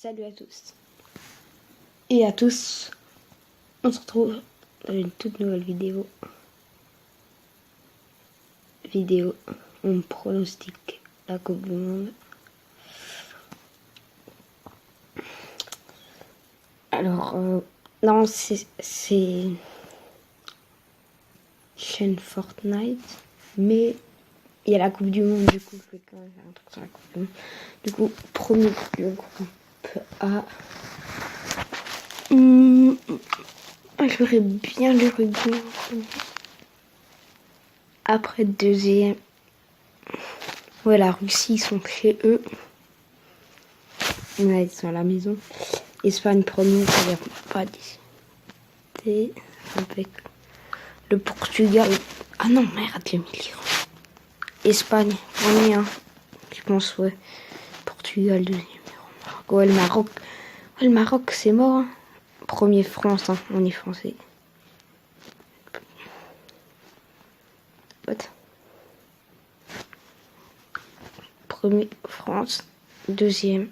Salut à tous. Et à tous. On se retrouve dans une toute nouvelle vidéo. On pronostique la Coupe du Monde. Alors, non, c'est chaîne Fortnite, mais il y a la Coupe du Monde, du coup, je vais quand même faire un truc sur la Coupe du Monde. Du coup, premier le groupe A. J'aurais bien le rugby. Après, deuxième. Ouais, la Russie, ils sont chez eux. Là, ils sont à la maison. Espagne, premier, ça vient pas d'ici. Avec le Portugal. Ah non, merde, j'ai mis l'Iran. Espagne, premier, hein. Je pense, ouais. Portugal, deuxième. Ouais, le Maroc. Ouais, le Maroc, c'est mort, hein. Premier, France, hein. On est français. What? Premier, France. Deuxième,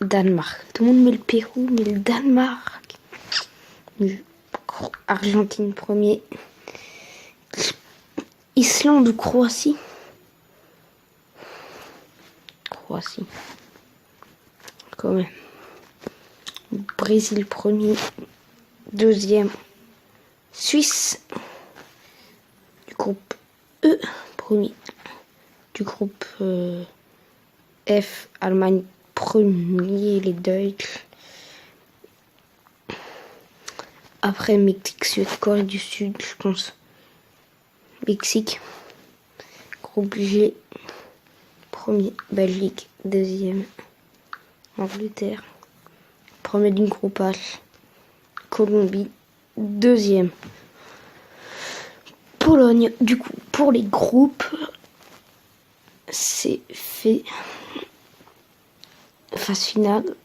Danemark. Tout le monde met le Pérou, mais le Danemark. Argentine, premier. Islande ou Croatie? Croatie. Quand même. Brésil, premier. Deuxième, Suisse. Du groupe E, premier. Du groupe F, Allemagne, premier, les Deutsch. Après, Mexique, Suède, Corée du Sud, je pense. Mexique. Groupe G, premier, Belgique. Deuxième, Angleterre. Premier du groupe H, Colombie. Deuxième, Pologne. Du coup, pour les groupes, c'est fait. Phase finale.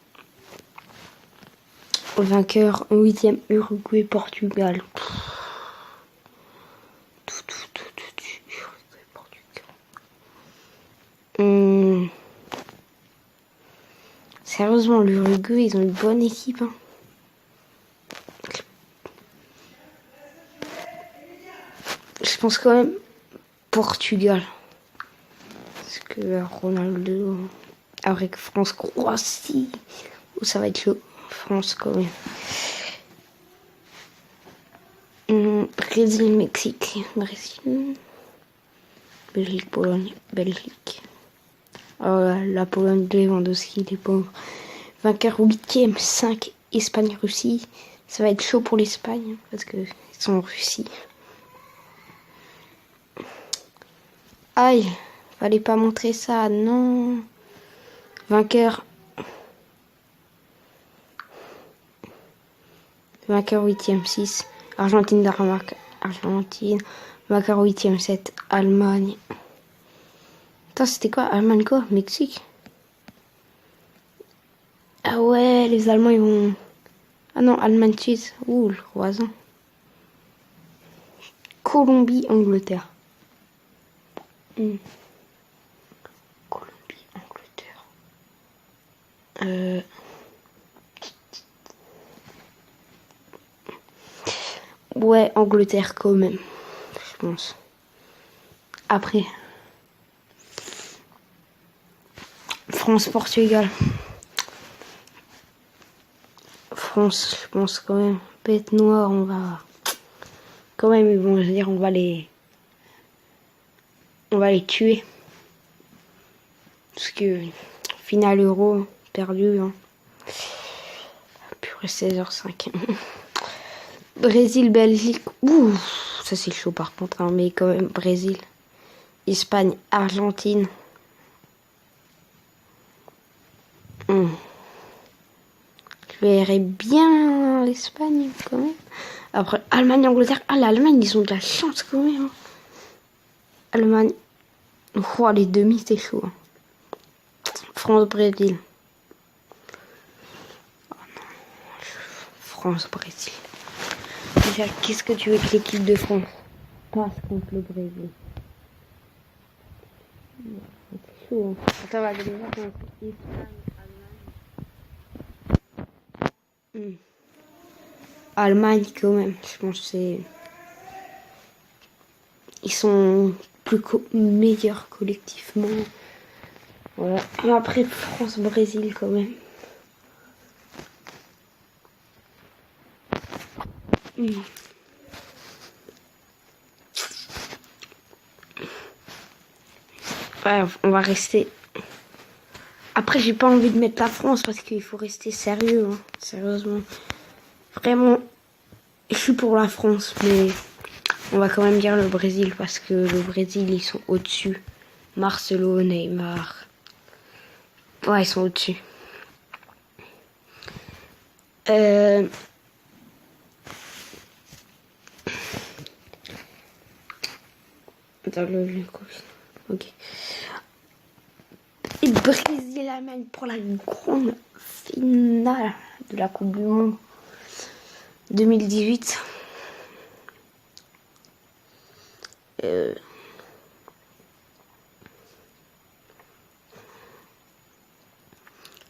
Vainqueur en 8e, Uruguay, Portugal. Uruguay, Portugal. Sérieusement, l'Uruguay, ils ont une bonne équipe. Hein. Je pense quand même Portugal. Parce que Ronaldo, avec France-Croatie, ça va être chaud. France quand même. Brésil, Mexique, Brésil. Belgique, Pologne, Belgique. La Pologne, Lewandowski, les pauvres. Vainqueur 8e, 5, Espagne, Russie. Ça va être chaud pour l'Espagne, parce qu'ils sont en Russie. Aïe, fallait pas montrer ça, non. Vainqueur 8e, 6. Argentine, Danemark, Argentine. Vainqueur 8e, 7. Allemagne. Attends, c'était quoi? Allemagne quoi? Mexique? Ah ouais, les Allemands, ils vont... Ah non, Allemagne, Suisse. Ouh, le voisin. Colombie, Angleterre. Colombie, Angleterre. Ouais, Angleterre quand même, je pense. Après, France-Portugal. France, je pense quand même. Bête noire, on va... Quand même, ils vont dire, on va les tuer. Parce que, finale Euro, perdu. Hein. Purée, 16h05. Brésil, Belgique. Ouh, ça c'est chaud par contre, hein, mais quand même, Brésil. Espagne, Argentine. Je verrais bien l'Espagne quand même. Après, Allemagne, Angleterre. Ah, l'Allemagne, ils ont de la chance quand même. Hein. Allemagne. Oh, les demi, c'est chaud. Hein. France, Brésil. Oh non. France, Brésil. Déjà, qu'est-ce que tu veux que l'équipe de France passe contre le Brésil? C'est chaud. Hein. Attends, on va déjà contre Espagne, Allemagne. Allemagne quand même, je pense que c'est... Ils sont meilleurs collectivement. Voilà. Et après France-Brésil quand même. Ouais, on va rester. Après, j'ai pas envie de mettre la France parce qu'il faut rester sérieux, hein. Sérieusement. Vraiment, je suis pour la France, mais on va quand même dire le Brésil parce que le Brésil, ils sont au-dessus. Marcelo, Neymar. Ouais, ils sont au-dessus. Dans le ok. Et Brésil-Allemagne pour la grande finale de la Coupe du Monde 2018.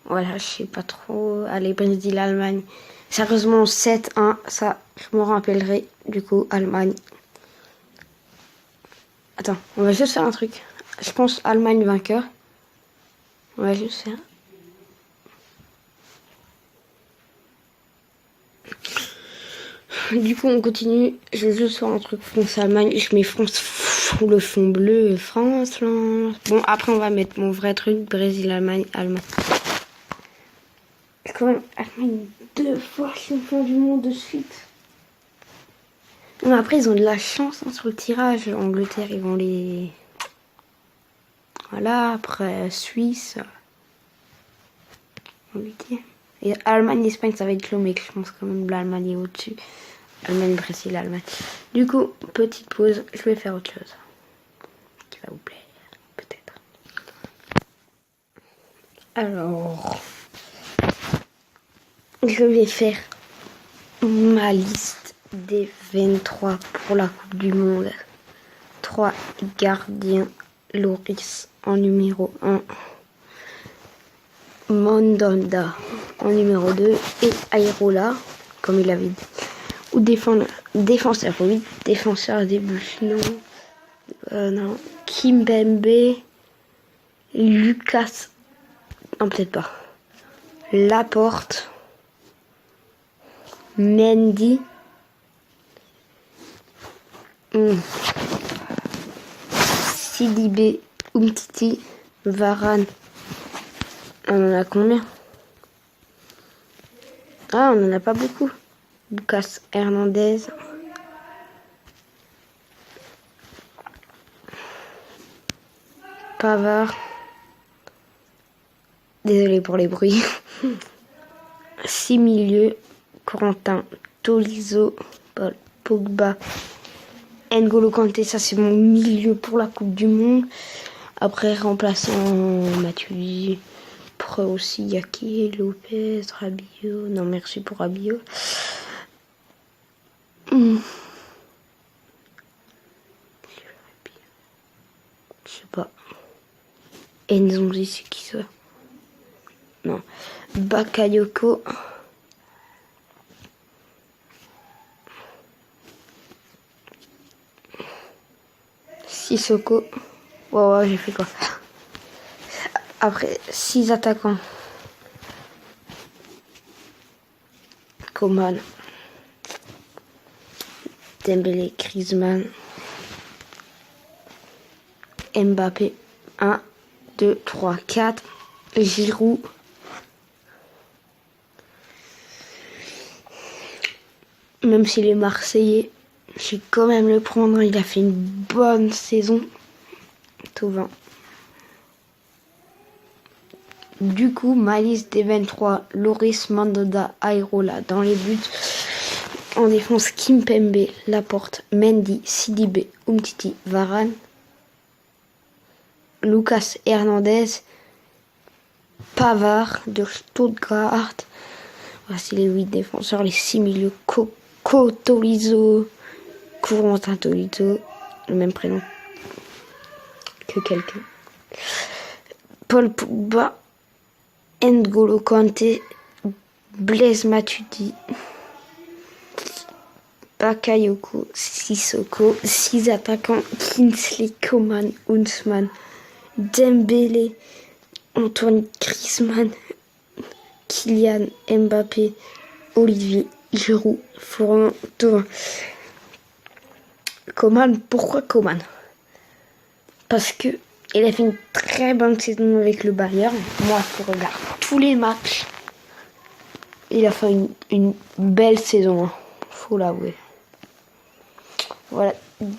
Voilà, je sais pas trop. Allez, Brésil-Allemagne. Sérieusement, 7-1, ça, je me rappellerai. Du coup, Allemagne. Attends, on va juste faire un truc. Je pense Allemagne vainqueur. On va juste faire. Du coup, on continue. Je vais juste faire un truc France-Allemagne. Je mets France, le fond bleu, France. Là. Bon, après, on va mettre mon vrai truc. Brésil-Allemagne, Allemagne. C'est quand même Allemagne 2 fois champion du monde de suite. Mais après, ils ont de la chance hein, sur le tirage. Angleterre, ils vont les... Voilà, après Suisse. Et Allemagne, Espagne, ça va être long, mais je pense quand même l'Allemagne est au-dessus. Allemagne, Brésil, Allemagne. Du coup, petite pause, je vais faire autre chose. Qui va vous plaire, peut-être. Alors, je vais faire ma liste des 23 pour la Coupe du Monde. 3 gardiens. Loris en numéro 1. Mandanda en numéro 2. Et Airola, comme il avait dit. Ou défenseur, oui. Défenseur début. Non. Kimpembe. Lucas. Non, peut-être pas. Laporte. Mendy. Sidibé, Umtiti, Varane. On en a combien? Ah, on en a pas beaucoup. Lucas Hernandez. Pavard. Désolé pour les bruits. 6 milieux. Corentin, Tolisso, Paul Pogba. N'Golo Kanté, ça c'est mon milieu pour la Coupe du Monde. Après, remplaçant Matuidi. Après aussi, il y a qui? Lopez, Rabiot. Non, merci pour Rabiot. Je sais pas. Nzonzi, c'est qui ça? Non. Bakayoko. Sissoko. Ouais, j'ai fait quoi? Après, 6 attaquants. Coman. Dembélé, Griezmann. Mbappé. 1, 2, 3, 4. Giroud. Même s'il est Marseillais, je vais quand même le prendre. Il a fait une bonne saison. Tout va. Du coup, ma liste des 23, Loris, Mandanda, Airola dans les buts. En défense, Kimpembe, Laporte, Mendy, Sidibé, Umtiti, Varane, Lucas Hernandez, Pavard de Stuttgart. Voici les 8 défenseurs, les 6 milieux. Tolisso, Corentin Tolisso, le même prénom que quelqu'un. Paul Pogba, N'Golo Kanté, Blaise Matuidi, Bakayoko, Sissoko, 6 attaquants, Kingsley Coman, Ousmane Dembélé, Antoine Griezmann, Kylian Mbappé, Olivier Giroud, Florent Thauvin. Coman, pourquoi Coman? Parce que il a fait une très bonne saison avec le Bayern. Moi, je regarde tous les matchs. Il a fait une belle saison, hein. Faut l'avouer. Voilà.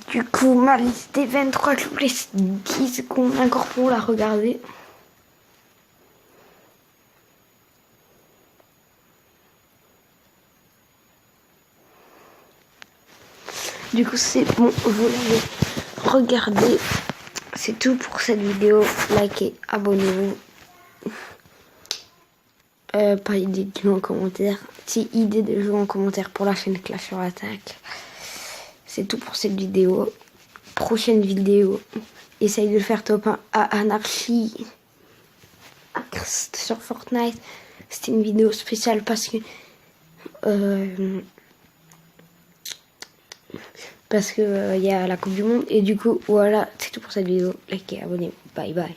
Du coup, ma liste est 23. Je vous laisse 10 secondes encore pour la regarder. Du coup, c'est bon. Vous l'avez regardé. C'est tout pour cette vidéo. Likez, abonnez-vous. Pas idée de jouer en commentaire. Si idée de jouer en commentaire pour la chaîne Clash sur Attack. C'est tout pour cette vidéo. Prochaine vidéo. Essaye de faire top 1 à Anarchy sur Fortnite. C'était une vidéo spéciale parce que y a la Coupe du Monde. Et du coup, voilà, c'est tout pour cette vidéo. Likez, abonnez-vous. Bye bye.